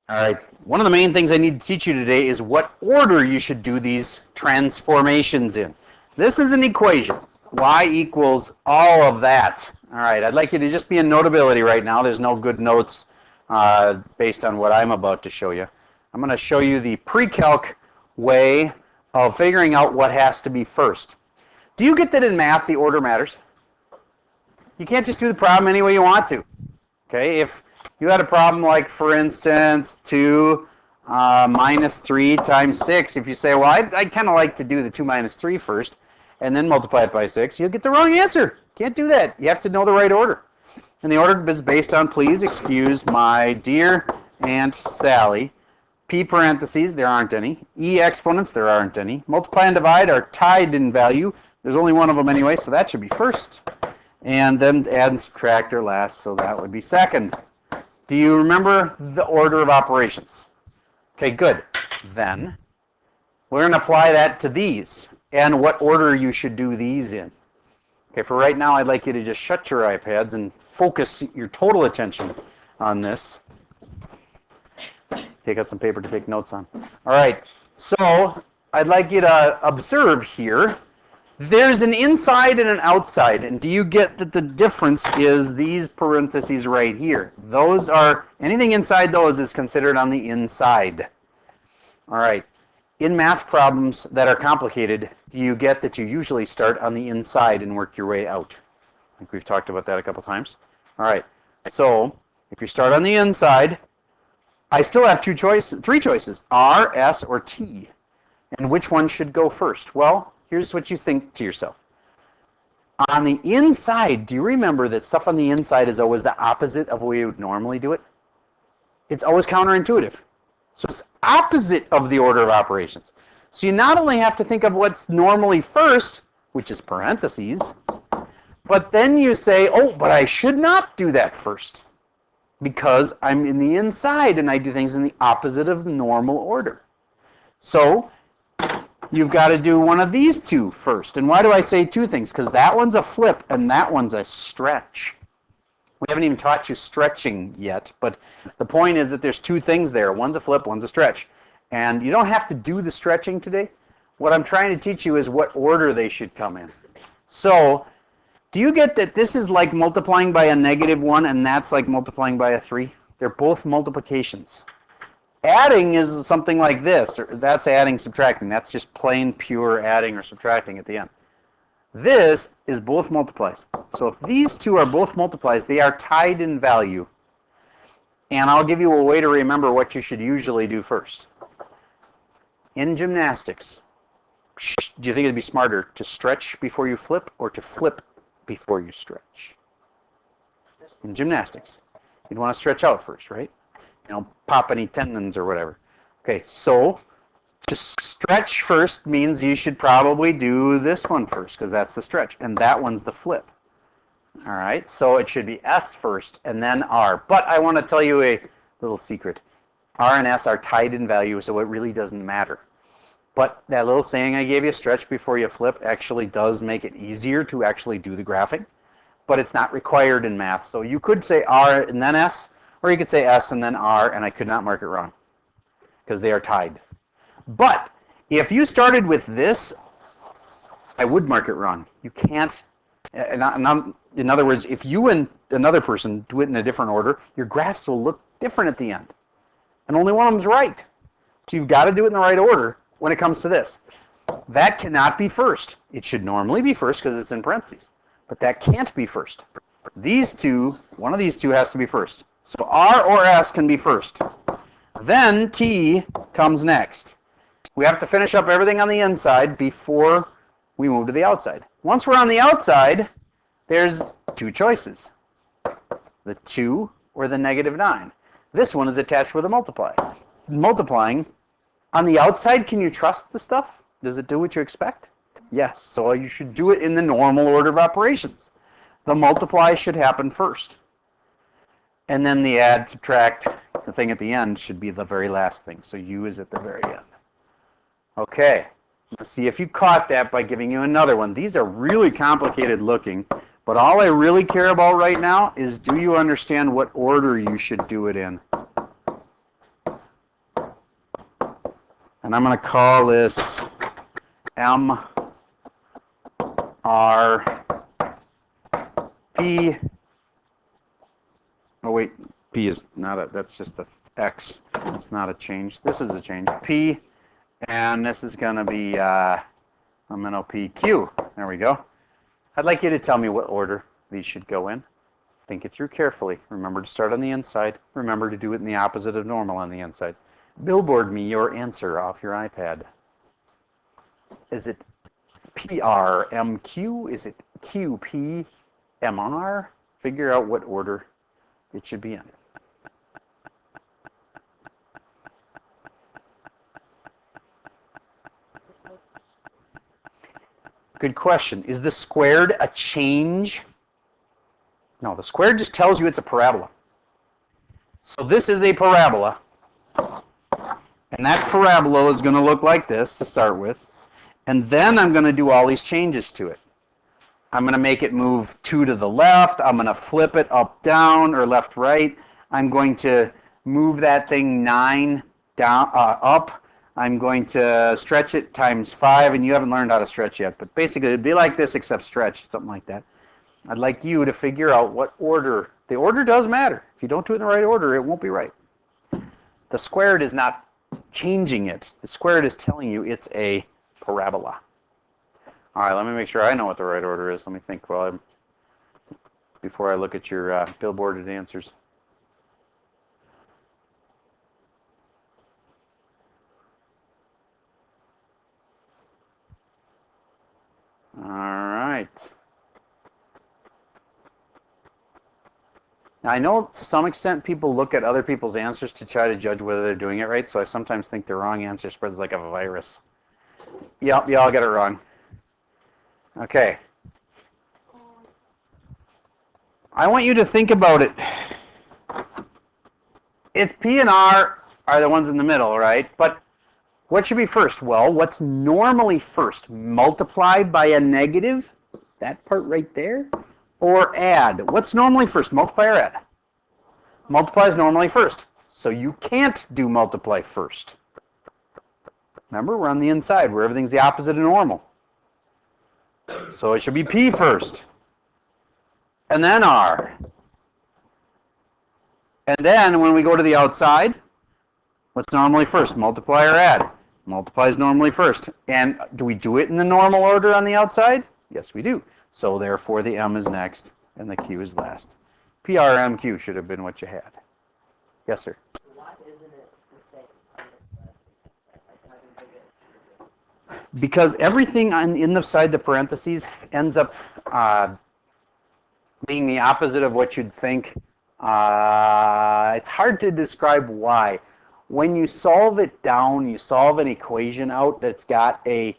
All right, one of the main things I need to teach you today is what order you should do these transformations in. This is an equation. Y equals all of that. All right, I'd like you to just be in Notability right now. There's no good notes based on what I'm about to show you. I'm going to show you the pre-calc way of figuring out what has to be first. Do you get that in math the order matters? You can't just do the problem any way you want to. Okay, if you had a problem like, for instance, 2 minus 3 times 6, if you say, well, I'd kind of like to do the 2 minus 3 first, and then multiply it by 6, you'll get the wrong answer. Can't do that. You have to know the right order. And the order is based on, please excuse my dear Aunt Sally, P parentheses, there aren't any. E exponents, there aren't any. Multiply and divide are tied in value. There's only one of them anyway, so that should be first. And then add and subtract are last, so that would be second. Do you remember the order of operations? Okay, good. Then we're going to apply that to these and what order you should do these in. Okay, for right now, I'd like you to just shut your iPads and focus your total attention on this. Take out some paper to take notes on. All right, so I'd like you to observe here. There's an inside and an outside, and do you get that the difference is these parentheses right here? Those are, anything inside those is considered on the inside. All right, in math problems that are complicated, do you get that you usually start on the inside and work your way out? I think we've talked about that a couple times. All right, so if you start on the inside, I still have three choices, R, S, or T. And which one should go first? Well, here's what you think to yourself. On the inside, do you remember that stuff on the inside is always the opposite of the way you would normally do it? It's always counterintuitive. So it's opposite of the order of operations. So you not only have to think of what's normally first, which is parentheses, but then you say, oh, but I should not do that first because I'm in the inside and I do things in the opposite of normal order. So you've got to do one of these two first. And why do I say two things? Because that one's a flip and that one's a stretch. We haven't even taught you stretching yet, but the point is that there's two things there. One's a flip, one's a stretch. And you don't have to do the stretching today. What I'm trying to teach you is what order they should come in. So do you get that this is like multiplying by a -1 and that's like multiplying by a 3? They're both multiplications. Adding is something like this, or that's adding, subtracting. That's just plain pure adding or subtracting at the end. This is both multiplies. So if these two are both multiplies, they are tied in value. And I'll give you a way to remember what you should usually do first. In gymnastics, do you think it'd be smarter to stretch before you flip or to flip before you stretch? In gymnastics, you'd want to stretch out first, right? You know, pop any tendons or whatever. Okay, so to stretch first means you should probably do this one first because that's the stretch, and that one's the flip. All right, so it should be S first and then R. But I want to tell you a little secret. R and S are tied in value, so it really doesn't matter. But that little saying I gave you, stretch before you flip, actually does make it easier to actually do the graphing. But it's not required in math. So you could say R and then S, or you could say S and then R, and I could not mark it wrong because they are tied. But if you started with this, I would mark it wrong. You can't. In other words, if you and another person do it in a different order, your graphs will look different at the end. And only one of them's right. So you've got to do it in the right order when it comes to this. That cannot be first. It should normally be first because it's in parentheses. But that can't be first. These two, one of these two has to be first. So R or S can be first. Then T comes next. We have to finish up everything on the inside before we move to the outside. Once we're on the outside, there's two choices. The 2 or the -9. This one is attached with a multiply. Multiplying, on the outside, can you trust the stuff? Does it do what you expect? Yes, so you should do it in the normal order of operations. The multiply should happen first. And then the add, subtract, the thing at the end should be the very last thing. So U is at the very end. Okay, let's see if you caught that by giving you another one. These are really complicated looking, but all I really care about right now is do you understand what order you should do it in? And I'm going to call this M, R, P. Oh, wait, P is not a, that's just a X. It's not a change. This is a change. P, and this is going to be MNOP, There we go. I'd like you to tell me what order these should go in. Think it through carefully. Remember to start on the inside. Remember to do it in the opposite of normal on the inside. Billboard me your answer off your iPad. Is it PRMQ? Is it QPMR? Figure out what order it should be in. Good question. Is the squared a change? No, the squared just tells you it's a parabola. So this is a parabola. And that parabola is going to look like this to start with. And then I'm going to do all these changes to it. I'm going to make it move 2 to the left. I'm going to flip it up, down, or left, right. I'm going to move that thing 9 down, up. I'm going to stretch it times 5, and you haven't learned how to stretch yet. But basically, it'd be like this except stretch, something like that. I'd like you to figure out what order. The order does matter. If you don't do it in the right order, it won't be right. The squared is not changing it. The squared is telling you it's a parabola. All right, let me make sure I know what the right order is. Let me think before I look at your billboarded answers. All right. Now, I know to some extent people look at other people's answers to try to judge whether they're doing it right, so I sometimes think the wrong answer spreads like a virus. Yep, you all got it wrong. Okay. I want you to think about it. It's P and R are the ones in the middle, right? But what should be first? Well, what's normally first? Multiplied by a negative? That part right there? Or add? What's normally first? Multiply or add? Multiply is normally first. So you can't do multiply first. Remember, we're on the inside where everything's the opposite of normal. So it should be P first. And then R. And then when we go to the outside, what's normally first? Multiply or add? Multiply is normally first. And do we do it in the normal order on the outside? Yes, we do. So therefore, the M is next and the Q is last. PRMQ should have been what you had. Yes, sir? Why isn't it the same on this side? Because everything inside the parentheses ends up being the opposite of what you'd think. It's hard to describe why. When you solve it down, you solve an equation out that's got a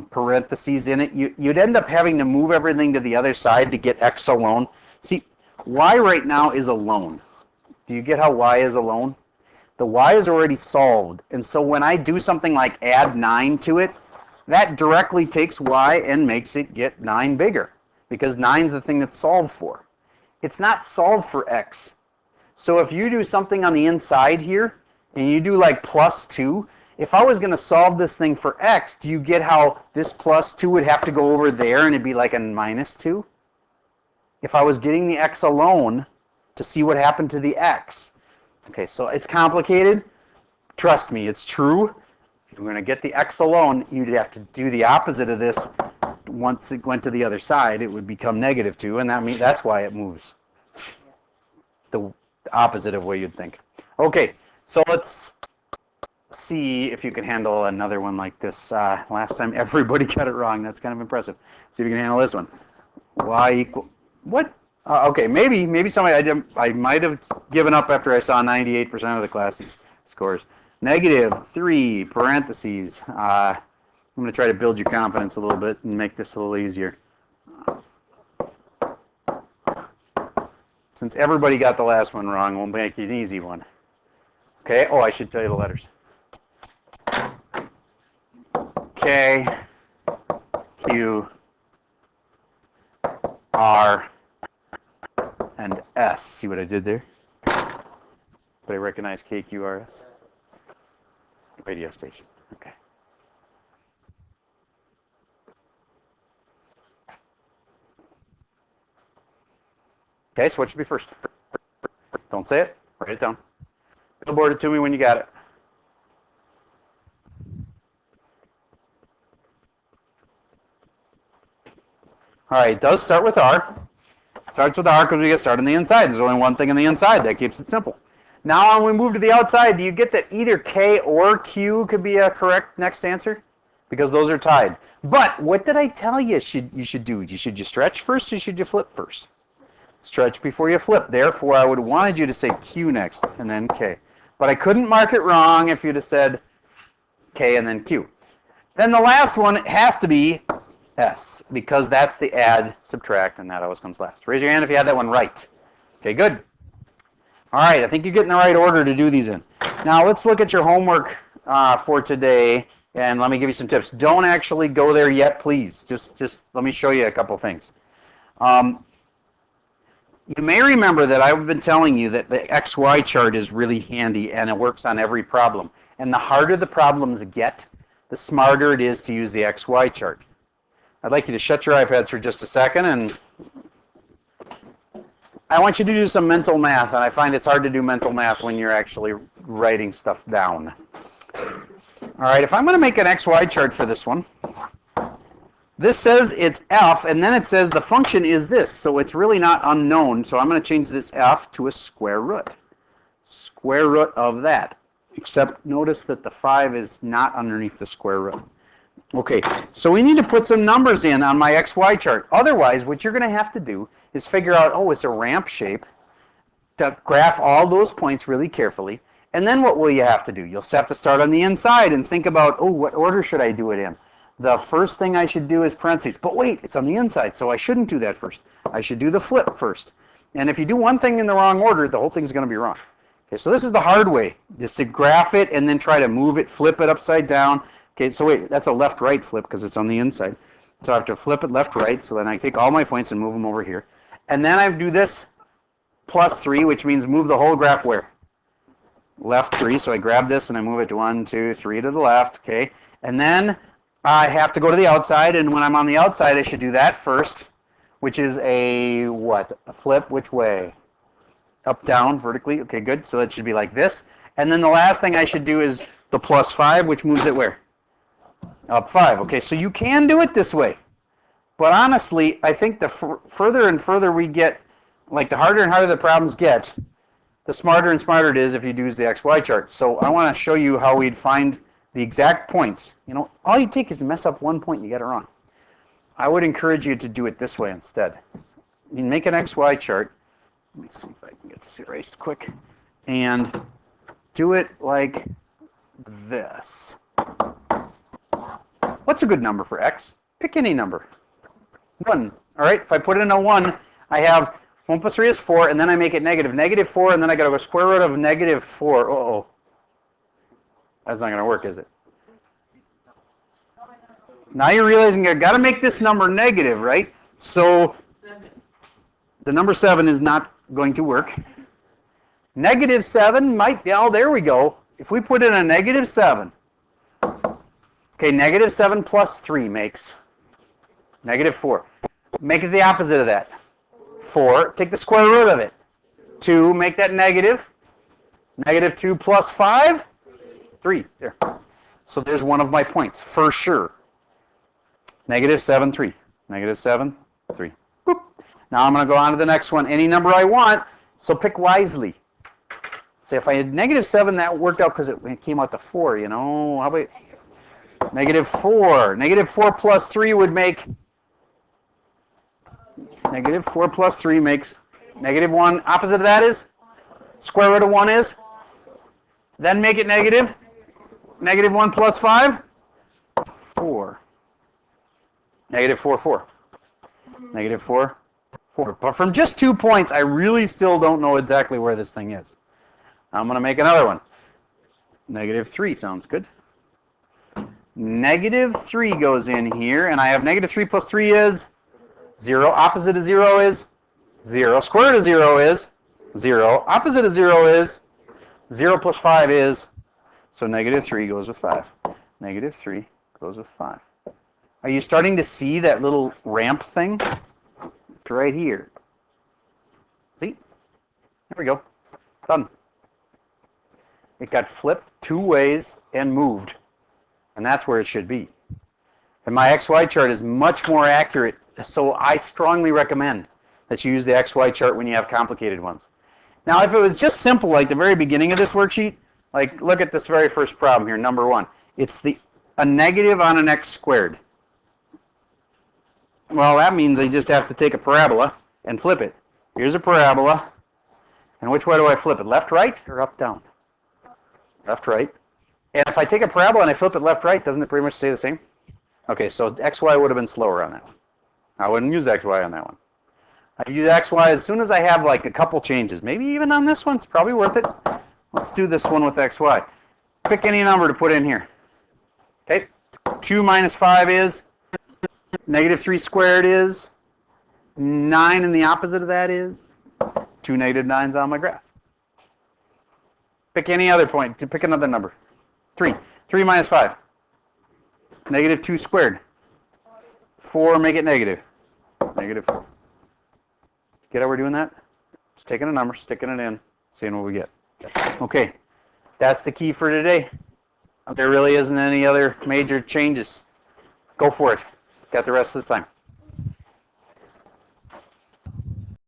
parentheses in it, you'd end up having to move everything to the other side to get x alone. See, y right now is alone. Do you get how y is alone? The y is already solved, and so when I do something like add 9 to it, that directly takes y and makes it get 9 bigger, because 9 is the thing that's solved for. It's not solved for x. So if you do something on the inside here, and you do like plus 2, if I was going to solve this thing for x, do you get how this plus 2 would have to go over there and it'd be like a minus 2? If I was getting the x alone to see what happened to the x. Okay, so it's complicated. Trust me, it's true. If you're going to get the x alone, you'd have to do the opposite of this. Once it went to the other side, it would become negative 2, and that's why it moves. The opposite of what you'd think. Okay, so let's see if you can handle another one like this. Last time everybody got it wrong. That's kind of impressive. See if you can handle this one. Y equal, what? Okay, maybe somebody, I might have given up after I saw 98% of the class's scores. -3 parentheses. I'm going to try to build your confidence a little bit and make this a little easier. Since everybody got the last one wrong, we'll make it an easy one. Okay, oh, I should tell you the letters. K, Q, R, and S. See what I did there? But I recognize K, Q, R, S. Radio station. Okay. Okay, so what should be first? Don't say it. Write it down. Billboard it to me when you got it. All right, it does start with R. Starts with R because we get started on the inside. There's only one thing on the inside. That keeps it simple. Now when we move to the outside, do you get that either K or Q could be a correct next answer? Because those are tied. But what did I tell you you should do? Should you stretch first or should you flip first? Stretch before you flip. Therefore, I would have wanted you to say Q next and then K. But I couldn't mark it wrong if you'd have said K and then Q. Then the last one has to be S, because that's the add, subtract, and that always comes last. Raise your hand if you had that one right. Okay, good. All right, I think you're getting the right order to do these in. Now let's look at your homework for today, and let me give you some tips. Don't actually go there yet, please. Just let me show you a couple things. You may remember that I've been telling you that the XY chart is really handy, and it works on every problem. And the harder the problems get, the smarter it is to use the XY chart. I'd like you to shut your iPads for just a second, and I want you to do some mental math, and I find it's hard to do mental math when you're actually writing stuff down. All right, if I'm going to make an XY chart for this one, this says it's f, and then it says the function is this, so it's really not unknown, so I'm going to change this f to a square root. Square root of that, except notice that the 5 is not underneath the square root. Okay, so we need to put some numbers in on my XY chart. Otherwise, what you're going to have to do is figure out, oh, it's a ramp shape, to graph all those points really carefully. And then what will you have to do? You'll have to start on the inside and think about, oh, what order should I do it in? The first thing I should do is parentheses. But wait, it's on the inside, so I shouldn't do that first. I should do the flip first. And if you do one thing in the wrong order, the whole thing's going to be wrong. Okay, so this is the hard way, just to graph it and then try to move it, flip it upside down. Okay, so wait, that's a left-right flip because it's on the inside. So I have to flip it left-right, so then I take all my points and move them over here. And then I do this plus 3, which means move the whole graph where? Left 3, so I grab this and I move it to 1, 2, 3 to the left, okay? And then I have to go to the outside, and when I'm on the outside, I should do that first, which is a what? A flip which way? Up, down, vertically, okay, good. So it should be like this. And then the last thing I should do is the plus 5, which moves it where? Up 5. Okay, so you can do it this way. But honestly, I think the further and further we get, like the harder and harder the problems get, the smarter and smarter it is if you use the XY chart. So I want to show you how we'd find the exact points. You know, all you take is to mess up one point and you get it wrong. I would encourage you to do it this way instead. You make an XY chart. Let me see if I can get this erased quick. And do it like this. What's a good number for x? Pick any number. 1. All right, if I put in a 1, I have 1 plus 3 is 4, and then I make it negative. Negative 4, and then I got to go square root of negative 4. Uh-oh. That's not going to work, is it? Now you're realizing you got to make this number negative, right? So the number 7 is not going to work. Negative 7 might, oh, there we go. If we put in a negative 7, okay, negative 7 plus 3 makes negative 4. Make it the opposite of that. 4, take the square root of it. 2, make that negative. Negative 2 plus 5, 3. There. So there's one of my points, for sure. Negative 7, 3. Negative 7, 3. Boop. Now I'm going to go on to the next one. Any number I want, so pick wisely. Say if I had negative 7, that worked out because it came out to 4, you know. How about negative 4? Negative 4 plus 3 would make, negative 4 plus 3 makes negative 1. Opposite of that is? Square root of 1 is? Then make it negative. Negative 1 plus 5? 4. Negative 4, 4. Negative 4, 4. But from just 2 points, I really still don't know exactly where this thing is. I'm going to make another one. Negative 3 sounds good. Negative 3 goes in here, and I have negative 3 plus 3 is 0. Opposite of 0 is 0. Square root of 0 is 0. Opposite of 0 is 0 plus 5 is, so negative 3 goes with 5. Negative 3 goes with 5. Are you starting to see that little ramp thing? It's right here. See? There we go. Done. It got flipped 2 ways and moved. And that's where it should be. And my XY chart is much more accurate, so I strongly recommend that you use the XY chart when you have complicated ones. Now, if it was just simple, like the very beginning of this worksheet, like look at this very first problem here, number 1. It's a negative on an x squared. Well, that means I just have to take a parabola and flip it. Here's a parabola. And which way do I flip it? Left, right, or up, down? Left, right. And if I take a parabola and I flip it left, right, doesn't it pretty much stay the same? Okay, so XY would have been slower on that one. I wouldn't use XY on that one. I use XY as soon as I have like a couple changes. Maybe even on this one, it's probably worth it. Let's do this one with XY. Pick any number to put in here. Okay, 2 minus 5 is, negative 3 squared is, 9 and the opposite of that is, 2 negative 9s on my graph. Pick any other point, pick another number. 3. 3 minus 5. Negative 2 squared. 4, make it negative. Negative 4. Get how we're doing that? Just taking a number, sticking it in, seeing what we get. Okay, that's the key for today. There really isn't any other major changes. Go for it. Got the rest of the time.